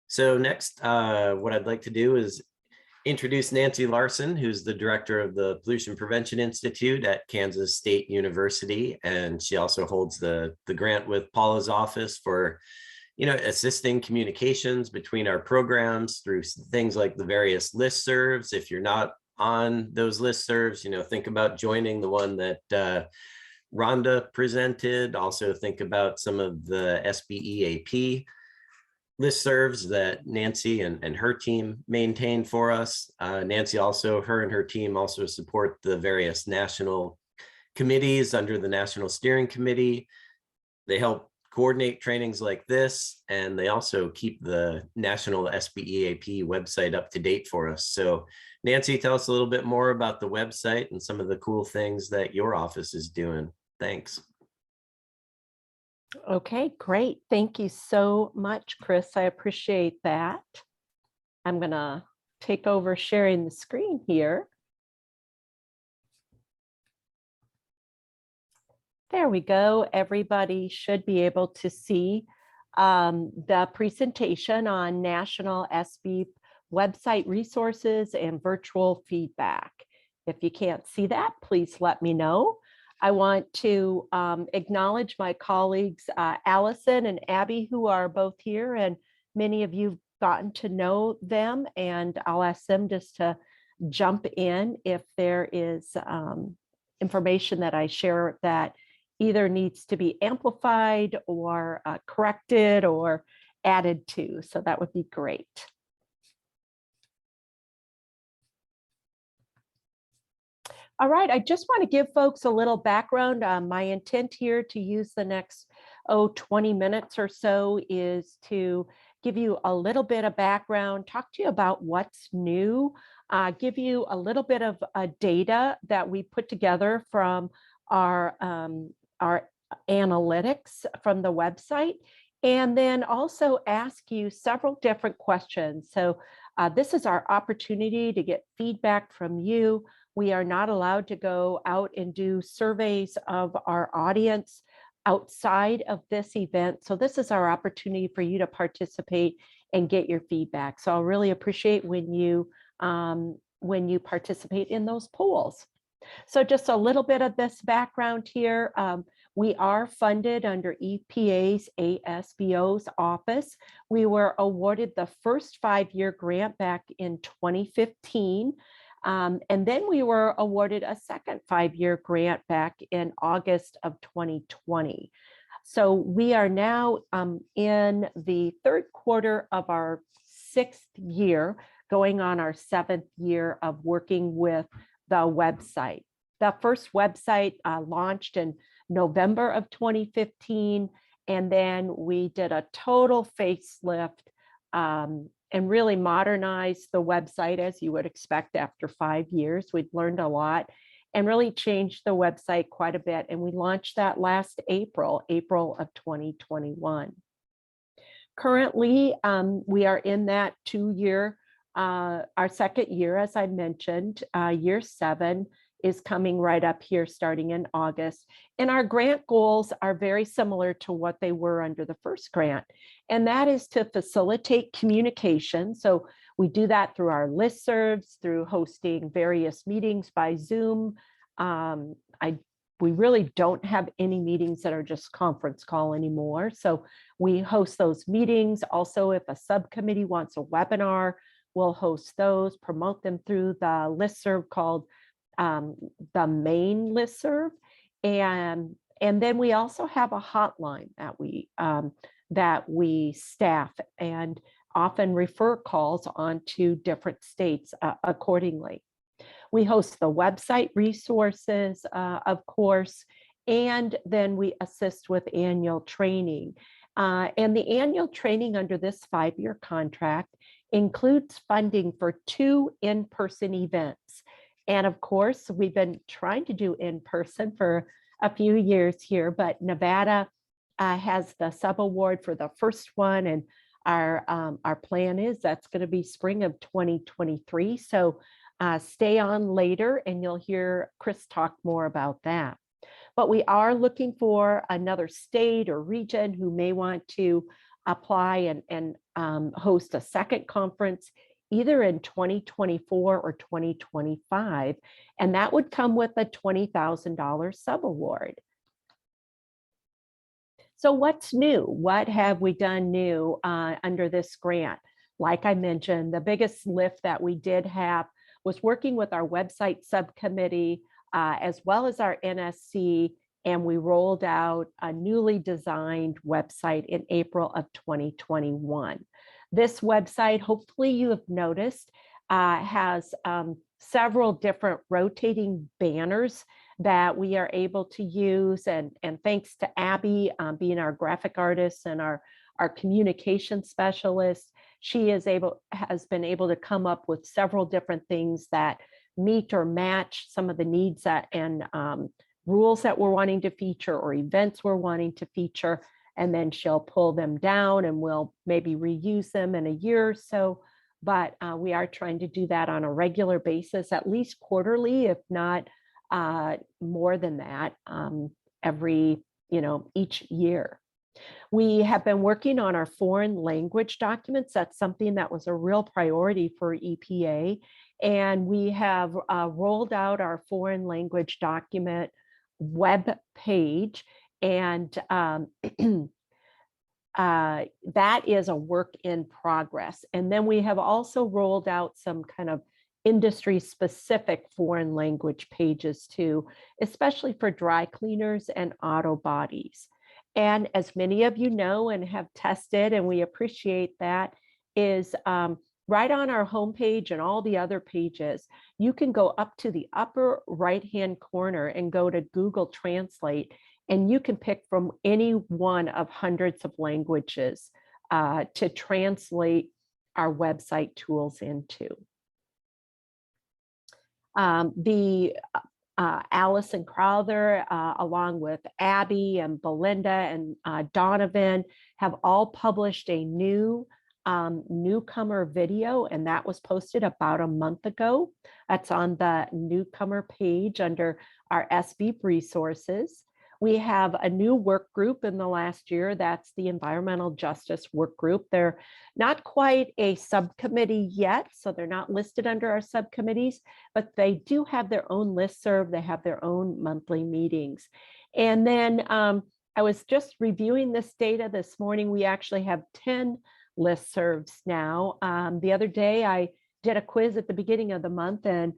So next, what I'd like to do is introduce Nancy Larson, who's the director of the Pollution Prevention Institute at Kansas State University. And she also holds the grant with Paula's office for, assisting communications between our programs through things like the various listservs. If you're not on those listservs, think about joining the one that Rhonda presented. Also think about some of the SBEAP listservs that Nancy and her team maintain for us. Nancy also, her and her team also support the various national committees under the National Steering Committee. They help coordinate trainings like this, and they also keep the National SBEAP website up to date for us. So Nancy, tell us a little bit more about the website and some of the cool things that your office is doing. Thanks. Okay, great. Thank you so much, Chris. I appreciate that. I'm going to take over sharing the screen here. There we go. Everybody should be able to see the presentation on National SBEAP website resources and virtual feedback. If you can't see that, please let me know. I want to acknowledge my colleagues, Allison and Abby, who are both here, and many of you have gotten to know them, and I'll ask them just to jump in if there is information that I share that either needs to be amplified or corrected or added to. So that would be great. All right, I just want to give folks a little background. My intent here to use the next 20 minutes or so is to give you a little bit of background, talk to you about what's new, give you a little bit of data that we put together from our analytics from the website, and then also ask you several different questions. So this is our opportunity to get feedback from you. We are not allowed to go out and do surveys of our audience outside of this event. So this is our opportunity for you to participate and get your feedback. So I'll really appreciate when you participate in those polls. So just a little bit of this background here. We are funded under EPA's ASBO's office. We were awarded the first 5-year grant back in 2015. And then we were awarded a second 5-year grant back in August of 2020. So we are now in the third quarter of our 6th year, going on our 7th year of working with the website. The first website launched in November of 2015, and then we did a total facelift and really modernized the website, as you would expect after 5 years. We've learned a lot and really changed the website quite a bit. And we launched that last April of 2021. Currently, we are in that 2-year, our second year, as I mentioned. Year 7 is coming right up here starting in August. And our grant goals are very similar to what they were under the first grant. And that is to facilitate communication. So we do that through our listservs, through hosting various meetings by Zoom. We really don't have any meetings that are just conference call anymore. So we host those meetings. Also, if a subcommittee wants a webinar, we'll host those, promote them through the listserv called the main listserv, and then we also have a hotline that we staff and often refer calls onto different states accordingly. We host the website resources, of course, and then we assist with annual training. And the annual training under this 5-year contract includes funding for 2 in-person events. And of course, we've been trying to do in-person for a few years here, but Nevada has the sub-award for the first one. And our plan is that's going to be spring of 2023. So stay on later and you'll hear Chris talk more about that. But we are looking for another state or region who may want to apply and host a second conference either in 2024 or 2025, and that would come with a $20,000 subaward. So what's new? What have we done new under this grant? Like I mentioned, the biggest lift that we did have was working with our website subcommittee as well as our NSC, and we rolled out a newly designed website in April of 2021. This website, hopefully you have noticed, has several different rotating banners that we are able to use. And thanks to Abby being our graphic artist and our communication specialist, she has been able to come up with several different things that meet or match some of the needs and rules that we're wanting to feature or events we're wanting to feature. And then she'll pull them down and we'll maybe reuse them in a year or so. But we are trying to do that on a regular basis, at least quarterly, if not more than that, each year. We have been working on our foreign language documents. That's something that was a real priority for EPA. And we have rolled out our foreign language document web page. And that is a work in progress. And then we have also rolled out some kind of industry specific foreign language pages too, especially for dry cleaners and auto bodies. And as many of you know and have tested, and we appreciate that, is right on our homepage and all the other pages, you can go up to the upper right-hand corner and go to Google Translate, and you can pick from any one of hundreds of languages to translate our website tools into. Allison Crowther, along with Abby and Belinda and Donovan, have all published a new newcomer video, and that was posted about a month ago. That's on the newcomer page under our NSBEAP resources. We have a new work group in the last year. That's the Environmental Justice Work Group. They're not quite a subcommittee yet, so they're not listed under our subcommittees, but they do have their own listserv. They have their own monthly meetings. And then I was just reviewing this data this morning. We actually have 10 listservs now. The other day I did a quiz at the beginning of the month, and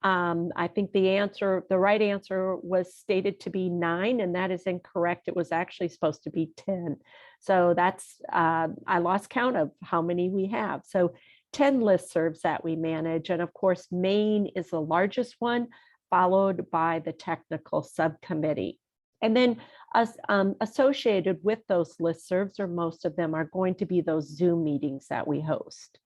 I think the right answer was stated to be 9, and that is incorrect. It was actually supposed to be 10. So that's, I lost count of how many we have. So 10 listservs that we manage. And of course, Maine is the largest one, followed by the technical subcommittee. And then associated with those listservs, or most of them, are going to be those Zoom meetings that we host.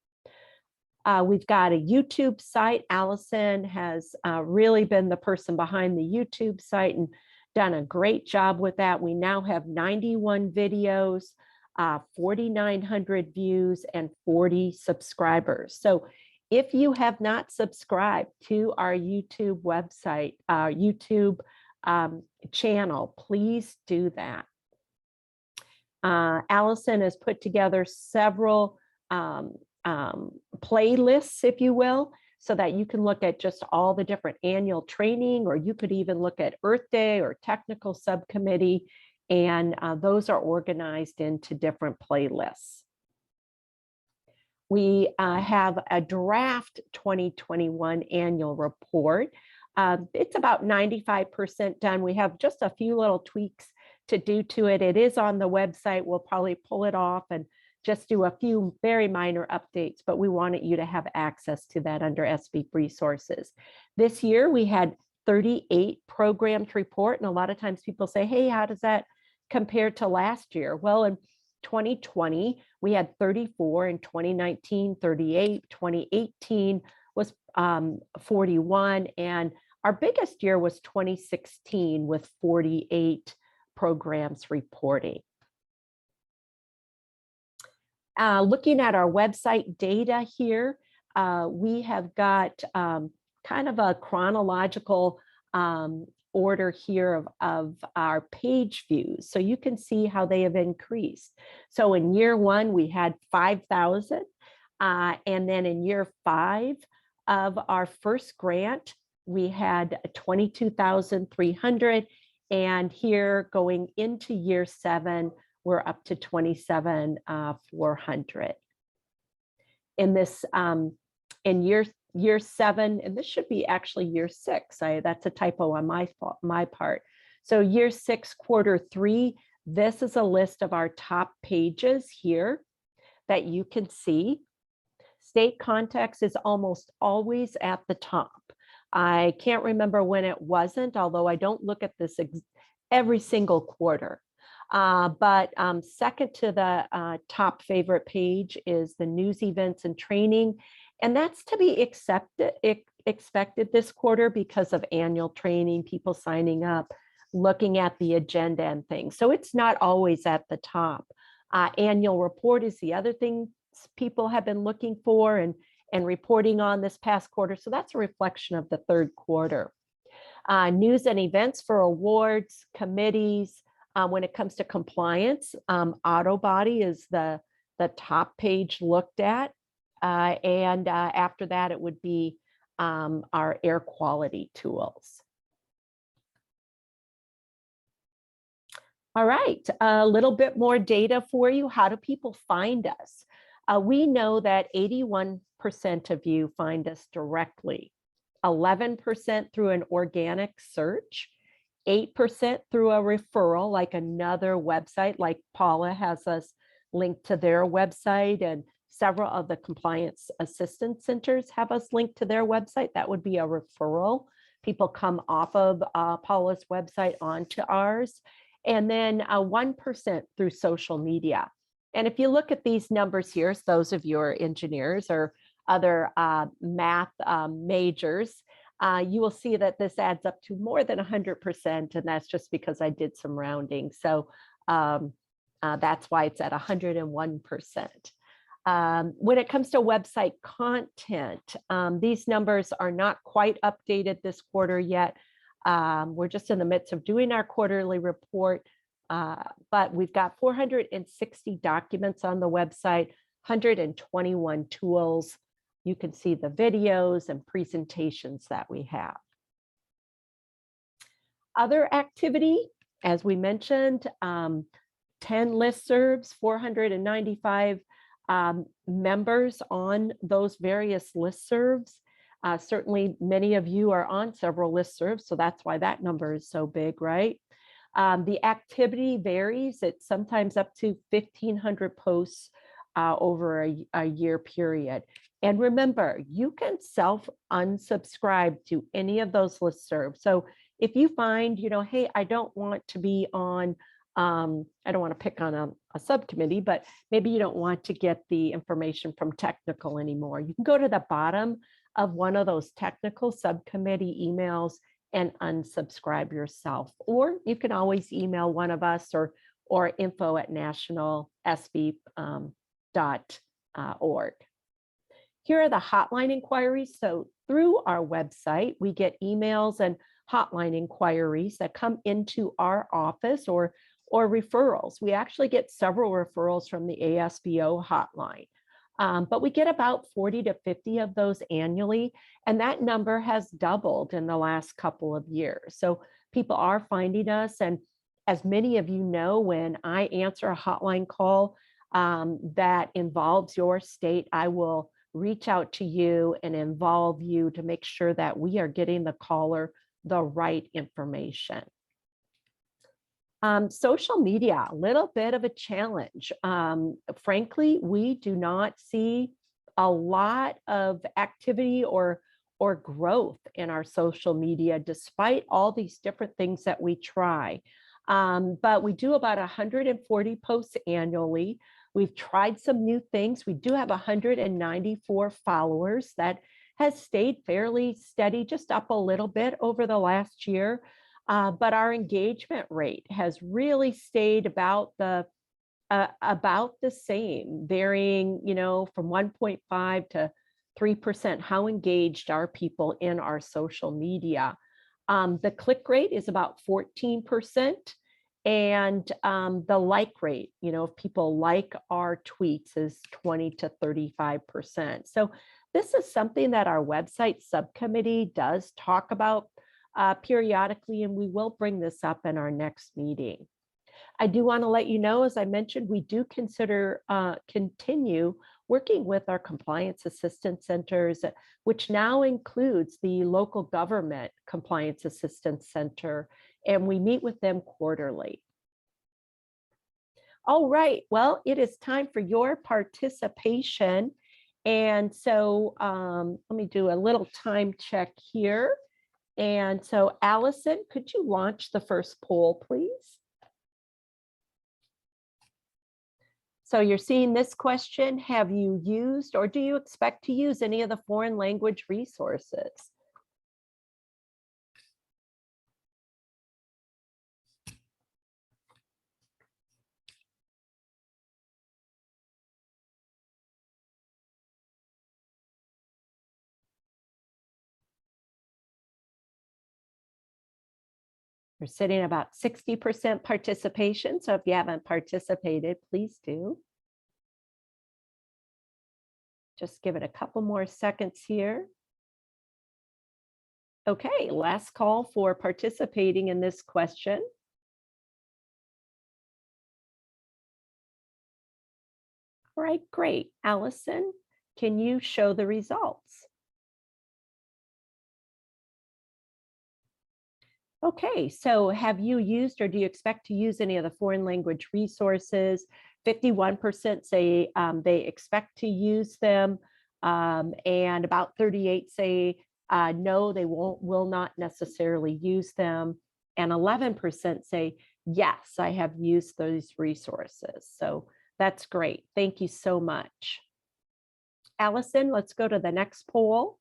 We've got a YouTube site. Allison has really been the person behind the YouTube site and done a great job with that. We now have 91 videos, 4,900 views, and 40 subscribers. So if you have not subscribed to our YouTube website, our YouTube channel, please do that. Allison has put together several playlists, if you will, so that you can look at just all the different annual training, or you could even look at Earth Day or technical subcommittee, and those are organized into different playlists. We have a draft 2021 annual report. It's about 95% done. We have just a few little tweaks to do to it. It is on the website. We'll probably pull it off and just do a few very minor updates, but we wanted you to have access to that under NSBEAP resources. This year we had 38 programs to report, and a lot of times people say, hey, how does that compare to last year? Well, in 2020, we had 34, in 2019, 38, 2018 was 41, and our biggest year was 2016 with 48 programs reporting. Looking at our website data here, we have got kind of a chronological order here of our page views. So you can see how they have increased. So in year one, we had 5,000. And then in year 5 of our first grant, we had 22,300. And here going into year 7, we're up to 27,400. In this, in year 7, and this should be actually year 6. That's a typo on my part. So year 6, quarter 3, this is a list of our top pages here that you can see. State context is almost always at the top. I can't remember when it wasn't, although I don't look at this every single quarter. But second to the top favorite page is the news, events, and training. And that's to be expected this quarter because of annual training, people signing up, looking at the agenda and things. So it's not always at the top. Annual report is the other thing people have been looking for and reporting on this past quarter. So that's a reflection of the third quarter. News and events for awards, committees. When it comes to compliance, auto body is the top page looked at. And after that, it would be our air quality tools. All right, a little bit more data for you. How do people find us? We know that 81% of you find us directly, 11% through an organic search, 8% through a referral, like another website, like Paula has us linked to their website, and several of the compliance assistance centers have us linked to their website. That would be a referral. People come off of Paula's website onto ours. And then 1% through social media. And if you look at these numbers here, those of you who are engineers or other math majors, you will see that this adds up to more than 100%. And that's just because I did some rounding. So that's why it's at 101%. When it comes to website content, these numbers are not quite updated this quarter yet. We're just in the midst of doing our quarterly report, but we've got 460 documents on the website, 121 tools. You can see the videos and presentations that we have. Other activity, as we mentioned, 10 listservs, 495 members on those various listservs. Certainly, many of you are on several listservs, so that's why that number is so big, right? The activity varies. It's sometimes up to 1,500 posts over a year period. And remember, you can self-unsubscribe to any of those listservs. So if you find, hey, I don't want to be on, I don't want to pick on a subcommittee, but maybe you don't want to get the information from technical anymore. You can go to the bottom of one of those technical subcommittee emails and unsubscribe yourself. Or you can always email one of us or info@national.sbeap.org. Here are the hotline inquiries. So through our website, we get emails and hotline inquiries that come into our office or referrals. We actually get several referrals from the ASBO hotline. But we get about 40 to 50 of those annually, and that number has doubled in the last couple of years. So people are finding us, and as many of you know, when I answer a hotline call that involves your state, I will reach out to you and involve you to make sure that we are getting the caller the right information. Social media, a little bit of a challenge. Frankly, we do not see a lot of activity or growth in our social media, despite all these different things that we try. But we do about 140 posts annually. We've tried some new things. We do have 194 followers. That has stayed fairly steady, just up a little bit over the last year. But our engagement rate has really stayed about the same, varying, from 1.5 to 3%. How engaged are people in our social media? The click rate is about 14%. And the like rate, if people like our tweets, is 20 to 35%. So this is something that our website subcommittee does talk about periodically, and we will bring this up in our next meeting. I do want to let you know, as I mentioned, we do consider continue working with our compliance assistance centers, which now includes the local government compliance assistance center, and we meet with them quarterly. All right, well, it is time for your participation. And so let me do a little time check here. And so Allison, could you launch the first poll, please? So you're seeing this question: have you used or do you expect to use any of the foreign language resources? We're sitting about 60% participation. So if you haven't participated, please do. Just give it a couple more seconds here. Okay, last call for participating in this question. All right, great. Allison, can you show the results? Okay, so have you used or do you expect to use any of the foreign language resources? 51% say they expect to use them, and about 38 say no, they will not necessarily use them, and 11% say yes, I have used those resources. So that's great. Thank you so much. Allison, let's go to the next poll.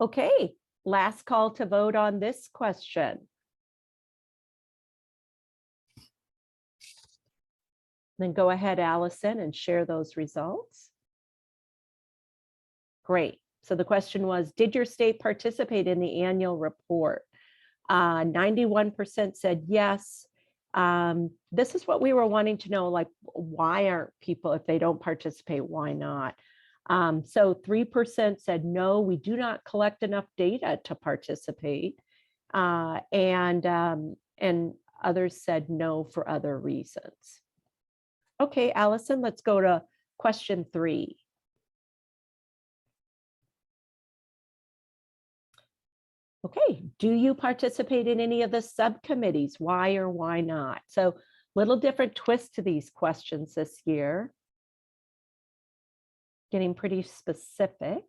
Okay, last call to vote on this question. Then go ahead, Allison, and share those results. Great. So the question was, did your state participate in the annual report? 91% said yes. This is what we were wanting to know, like, why aren't people, if they don't participate, why not? So 3% said no, we do not collect enough data to participate. And others said no for other reasons. Okay, Allison, let's go to question 3. Okay, do you participate in any of the subcommittees? Why or why not? So little different twist to these questions this year. Getting pretty specific.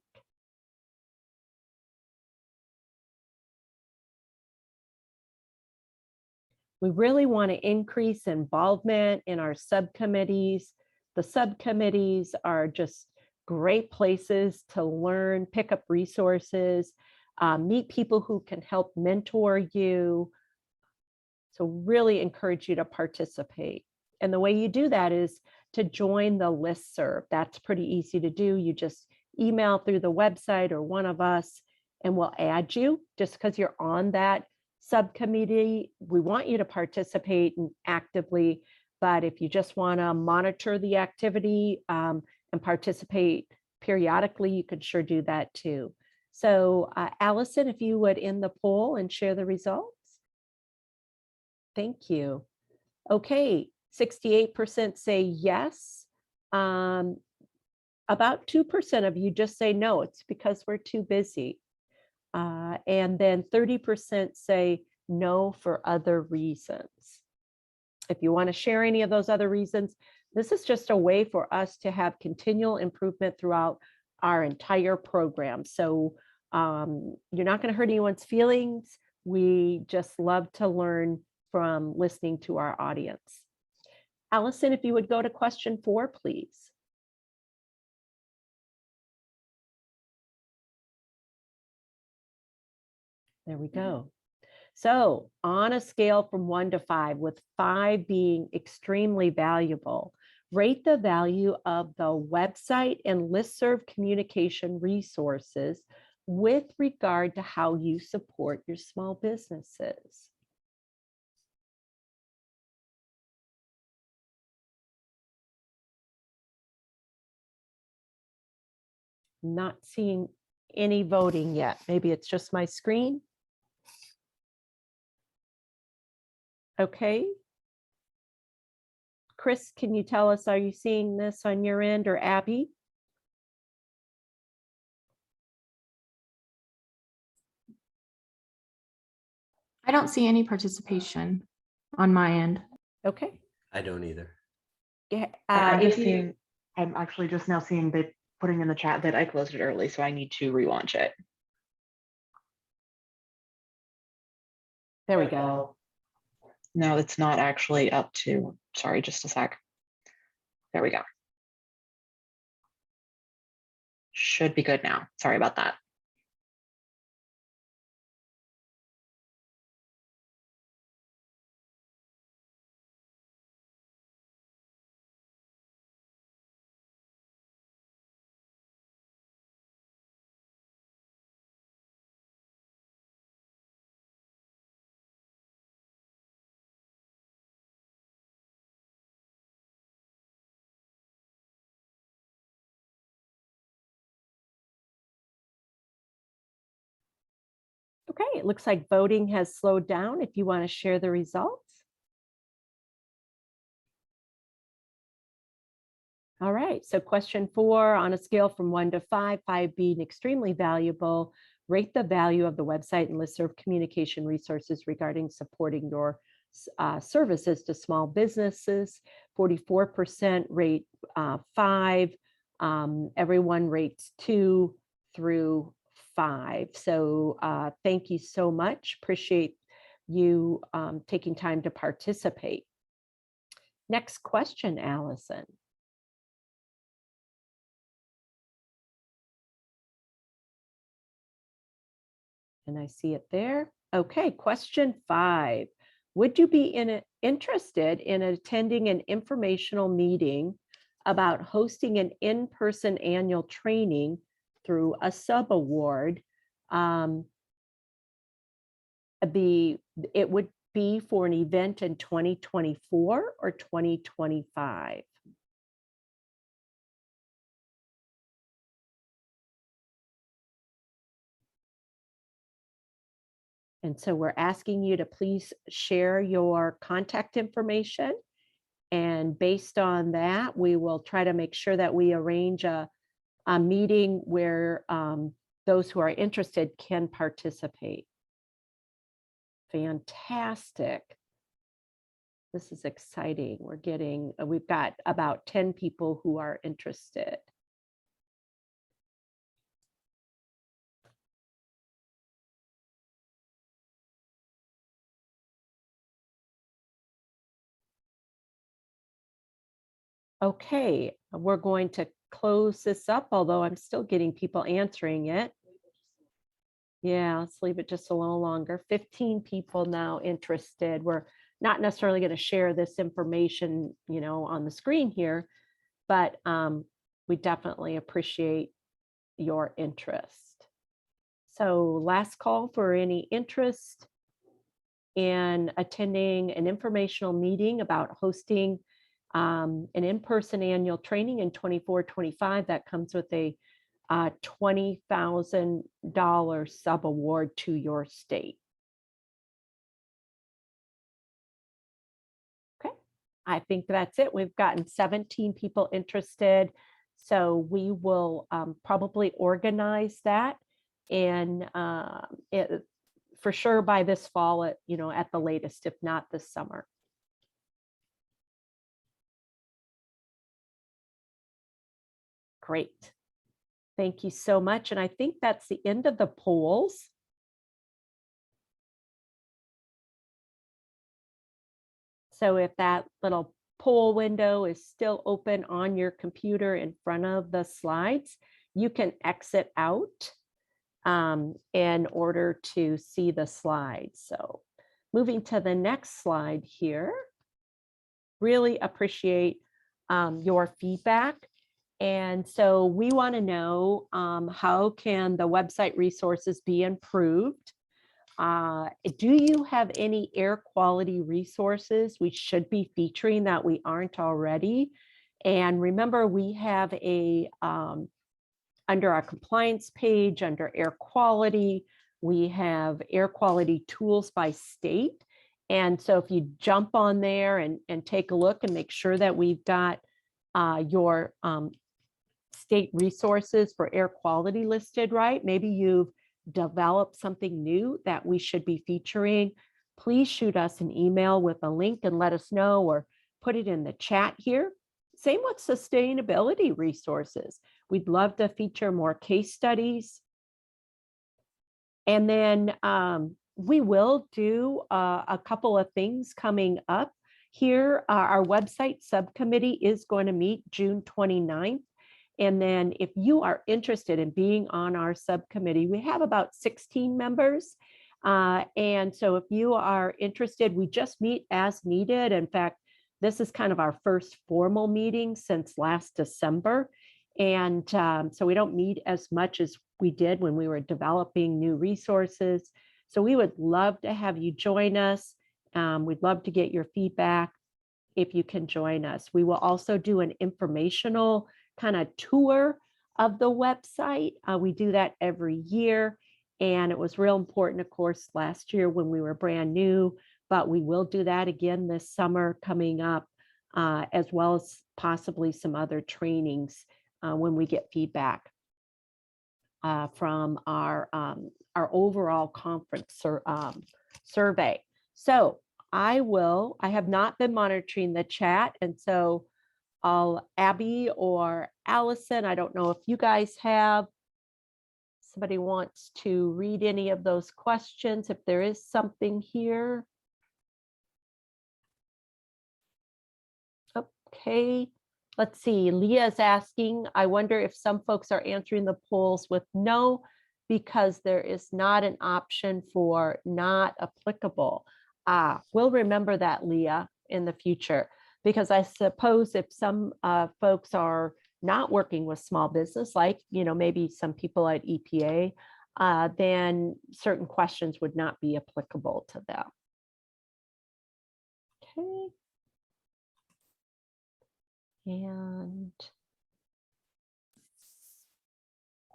We really want to increase involvement in our subcommittees. The subcommittees are just great places to learn, pick up resources, meet people who can help mentor you. So really encourage you to participate. And the way you do that is to join the listserv. That's pretty easy to do. You just email through the website or one of us, and we'll add you. Just because you're on that subcommittee, we want you to participate actively. But if you just want to monitor the activity and participate periodically, you could sure do that too. So Allison, if you would end the poll and share the results. Thank you. Okay, 68% say yes. About 2% of you just say no, it's because we're too busy. And then 30% say no for other reasons. If you want to share any of those other reasons, this is just a way for us to have continual improvement throughout our entire program. So you're not going to hurt anyone's feelings. We just love to learn from listening to our audience. Allison, if you would go to question 4, please. There we go. So on a scale from 1 to 5, with 5 being extremely valuable, rate the value of the website and listserv communication resources with regard to how you support your small businesses. Not seeing any voting yet. Maybe it's just my screen. Okay. Chris, can you tell us, are you seeing this on your end, or Abby? I don't see any participation on my end. Okay. I don't either. Yeah, I'm actually just now seeing that putting in the chat that I closed it early, so I need to relaunch it. there we go. No, it's not actually up to, sorry, just a sec. There we go. Should be good now. Sorry about that. Okay, it looks like voting has slowed down. If you want to share the results. All right, so question 4, on a scale from 1 to 5, 5 being extremely valuable, rate the value of the website and listserv communication resources regarding supporting your services to small businesses. 44% rate 5. Everyone rates 2 through 5. So thank you so much. Appreciate you taking time to participate. Next question, Allison. And I see it there. Okay, question 5. Would you be interested in attending an informational meeting about hosting an in-person annual training through a sub-award? It would be for an event in 2024 or 2025. And so we're asking you to please share your contact information. And based on that, we will try to make sure that we arrange a meeting where those who are interested can participate. Fantastic. This is exciting. We've got about 10 people who are interested. Okay, we're going to close this up, although I'm still getting people answering it. Yeah, let's leave it just a little longer. 15 people now interested. We're not necessarily going to share this information, on the screen here, but we definitely appreciate your interest. So last call for any interest in attending an informational meeting about hosting an in-person annual training in 24-25 that comes with a $20,000 sub-award to your state. Okay, I think that's it. We've gotten 17 people interested. So we will probably organize that, and for sure by this fall, at the latest, if not this summer. Great. Thank you so much. And I think that's the end of the polls. So if that little poll window is still open on your computer in front of the slides, you can exit out in order to see the slides. So moving to the next slide here, really appreciate your feedback. And so we want to know how can the website resources be improved? Do you have any air quality resources we should be featuring that we aren't already? And remember, we have a under our compliance page, under air quality, we have air quality tools by state. And so if you jump on there and take a look and make sure that we've got your state resources for air quality listed right, maybe you've developed something new that we should be featuring, please shoot us an email with a link and let us know, or put it in the chat here. Same with sustainability resources. We'd love to feature more case studies. And then we will do a couple of things coming up here. Our website subcommittee is going to meet June 29th. And then if you are interested in being on our subcommittee, we have about 16 members. And so if you are interested, we just meet as needed. In fact, this is kind of our first formal meeting since last December. And so we don't meet as much as we did when we were developing new resources. So we would love to have you join us. We'd love to get your feedback if you can join us. We will also do an informational kind of tour of the website. We do that every year. And it was real important, of course, last year when we were brand new, but we will do that again this summer coming up, as well as possibly some other trainings when we get feedback from our overall conference survey. So I have not been monitoring the chat. And so Abby or Allison, I don't know if you guys have. Somebody wants to read any of those questions, if there is something here. Okay, let's see. Leah is asking, I wonder if some folks are answering the polls with no, because there is not an option for not applicable. We'll remember that, Leah, in the future. Because I suppose if some folks are not working with small business, like, maybe some people at EPA, then certain questions would not be applicable to them. Okay. And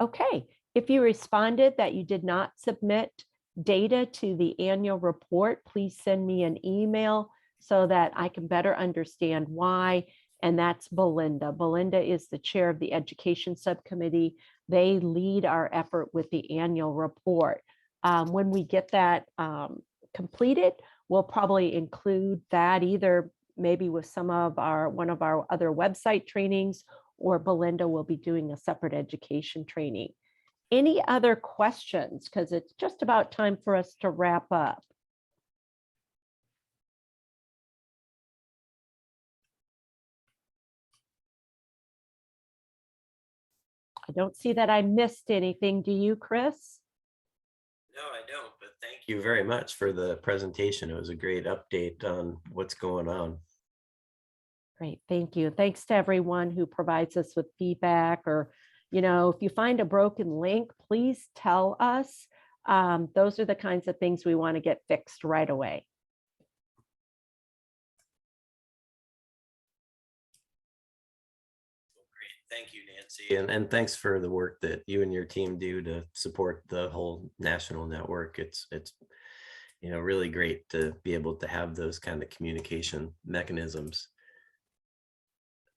okay, if you responded that you did not submit data to the annual report, please send me an email so that I can better understand why. And that's Belinda. Belinda is the chair of the education subcommittee. They lead our effort with the annual report. When we get that completed, we'll probably include that either maybe with one of our other website trainings, or Belinda will be doing a separate education training. Any other questions? Because it's just about time for us to wrap up. I don't see that I missed anything. Do you, Chris? No, I don't, but thank you very much for the presentation. It was a great update on what's going on. Great, thank you. Thanks to everyone who provides us with feedback, or, if you find a broken link, please tell us. Those are the kinds of things we want to get fixed right away. Thank you, Nancy, and thanks for the work that you and your team do to support the whole national network. It's really great to be able to have those kind of communication mechanisms.